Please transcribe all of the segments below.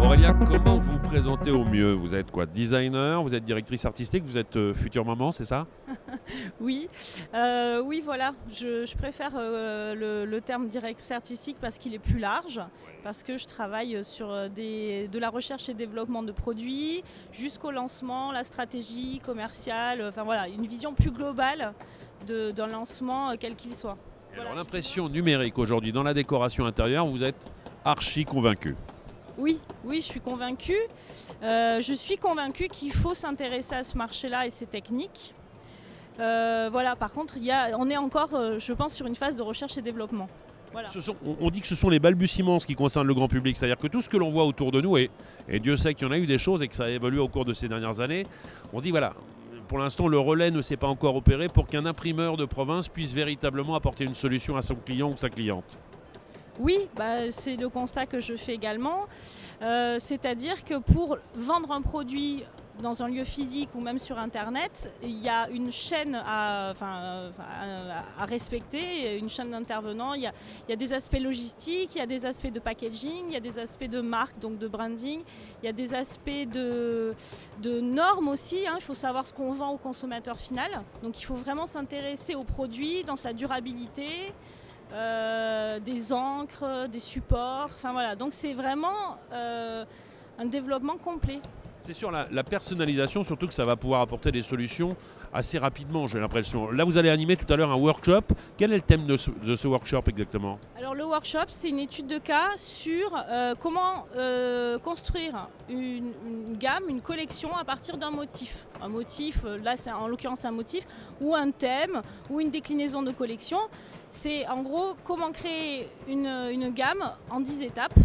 Aurélia, comment vous présentez au mieux? Vous êtes quoi? Designer, vous êtes directrice artistique, vous êtes future maman, c'est ça? Oui, oui, voilà. Je préfère le terme directrice artistique parce qu'il est plus large, parce que je travaille sur de la recherche et développement de produits jusqu'au lancement, la stratégie commerciale, enfin voilà, une vision plus globale d'un lancement quel qu'il soit. Voilà. Alors l'impression numérique aujourd'hui dans la décoration intérieure, vous êtes archi convaincu. Oui, oui, je suis convaincue. Je suis convaincue qu'il faut s'intéresser à ce marché-là et ses techniques. Voilà, par contre, on est encore, je pense, sur une phase de recherche et développement. Voilà. On dit que ce sont les balbutiements en ce qui concerne le grand public, c'est-à-dire que tout ce que l'on voit autour de nous, et Dieu sait qu'il y en a eu des choses et que ça a évolué au cours de ces dernières années, on dit voilà, pour l'instant le relais ne s'est pas encore opéré pour qu'un imprimeur de province puisse véritablement apporter une solution à son client ou sa cliente. Oui, c'est le constat que je fais également. C'est-à-dire que pour vendre un produit dans un lieu physique ou même sur Internet, il y a une chaîne à respecter, une chaîne d'intervenants. Il y a des aspects logistiques, il y a des aspects de packaging, il y a des aspects de marque, donc de branding, il y a des aspects de normes aussi. Il faut savoir ce qu'on vend au consommateur final. Donc il faut vraiment s'intéresser au produit, dans sa durabilité. Des encres, des supports, enfin voilà, donc c'est vraiment un développement complet. C'est sur la personnalisation, surtout que ça va pouvoir apporter des solutions assez rapidement, j'ai l'impression. Là, vous allez animer tout à l'heure un workshop. Quel est le thème de ce workshop exactement? Alors le workshop, c'est une étude de cas sur comment construire une gamme, une collection à partir d'un motif. Un motif, là c'est en l'occurrence un motif, ou un thème, ou une déclinaison de collection. C'est en gros comment créer une gamme en 10 étapes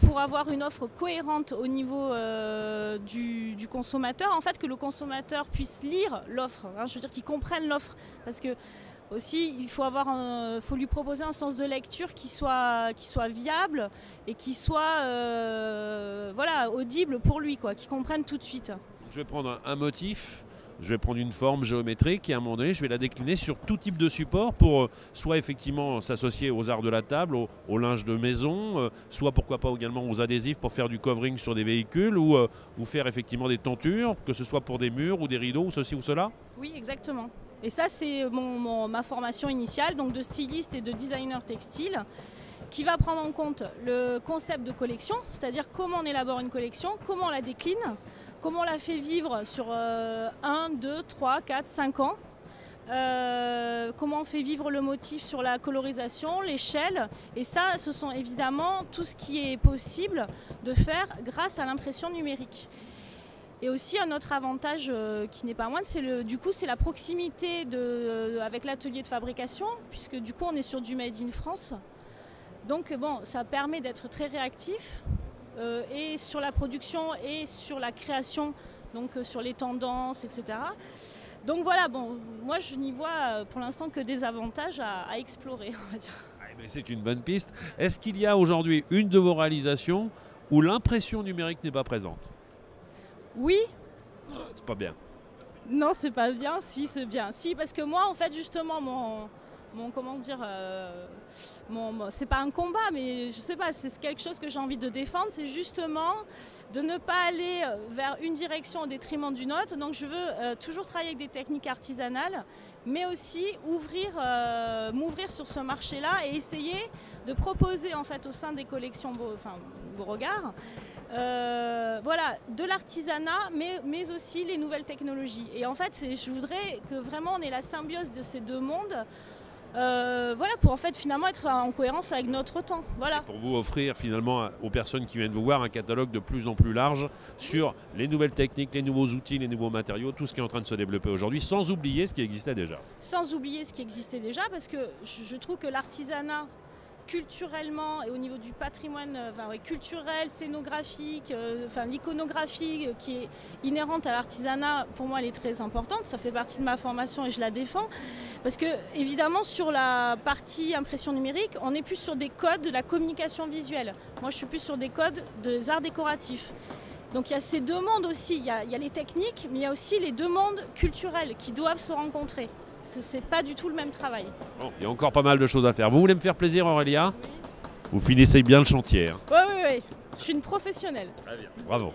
pour avoir une offre cohérente au niveau du consommateur. En fait, que le consommateur puisse lire l'offre, je veux dire qu'il comprenne l'offre. Parce que aussi, il faut lui proposer un sens de lecture qui soit viable et qui soit audible pour lui, qu'il comprenne tout de suite. Je vais prendre un motif. Je vais prendre une forme géométrique et à un moment donné, je vais la décliner sur tout type de support pour soit effectivement s'associer aux arts de la table, au linge de maison, soit pourquoi pas également aux adhésifs pour faire du covering sur des véhicules ou faire effectivement des tentures, que ce soit pour des murs ou des rideaux ou ceci ou cela. Oui, exactement. Et ça, c'est ma formation initiale, donc de styliste et de designer textile, qui va prendre en compte le concept de collection, c'est-à-dire comment on élabore une collection, comment on la décline, comment on la fait vivre sur 1, 2, 3, 4, 5 ans. Comment on fait vivre le motif sur la colorisation, l'échelle. Et ça, ce sont évidemment tout ce qui est possible de faire grâce à l'impression numérique. Et aussi un autre avantage qui n'est pas moindre, c'est la proximité avec l'atelier de fabrication, puisque du coup on est sur du Made in France. Donc ça permet d'être très réactif. Et sur la production et sur la création, donc sur les tendances, etc. Donc voilà, moi je n'y vois pour l'instant que des avantages à explorer, on va dire. C'est une bonne piste. Est-ce qu'il y a aujourd'hui une de vos réalisations où l'impression numérique n'est pas présente? Oui. C'est pas bien. Non, c'est pas bien. Si, c'est bien. Si, parce que moi, en fait, justement, c'est pas un combat, mais je sais pas, c'est quelque chose que j'ai envie de défendre, c'est justement de ne pas aller vers une direction au détriment d'une autre. Donc je veux toujours travailler avec des techniques artisanales, mais aussi m'ouvrir sur ce marché-là et essayer de proposer en fait au sein des collections Beauregard, de l'artisanat, mais aussi les nouvelles technologies. Et en fait, je voudrais que vraiment on ait la symbiose de ces deux mondes. Pour en fait finalement être en cohérence avec notre temps. Voilà. Et pour vous offrir finalement aux personnes qui viennent vous voir un catalogue de plus en plus large sur les nouvelles techniques, les nouveaux outils, les nouveaux matériaux, tout ce qui est en train de se développer aujourd'hui, sans oublier ce qui existait déjà. Sans oublier ce qui existait déjà, parce que je trouve que l'artisanat culturellement et au niveau du patrimoine culturel, scénographique, l'iconographie qui est inhérente à l'artisanat, pour moi elle est très importante, ça fait partie de ma formation et je la défends. Parce que évidemment sur la partie impression numérique, on est plus sur des codes de la communication visuelle. Moi je suis plus sur des codes des arts décoratifs. Donc il y a ces deux mondes aussi, il y a les techniques, mais il y a aussi les deux mondes culturels qui doivent se rencontrer. C'est pas du tout le même travail. Bon, il y a encore pas mal de choses à faire. Vous voulez me faire plaisir, Aurélia? Vous finissez bien le chantier. Hein. Oui. Je suis une professionnelle. Très bien. Bravo.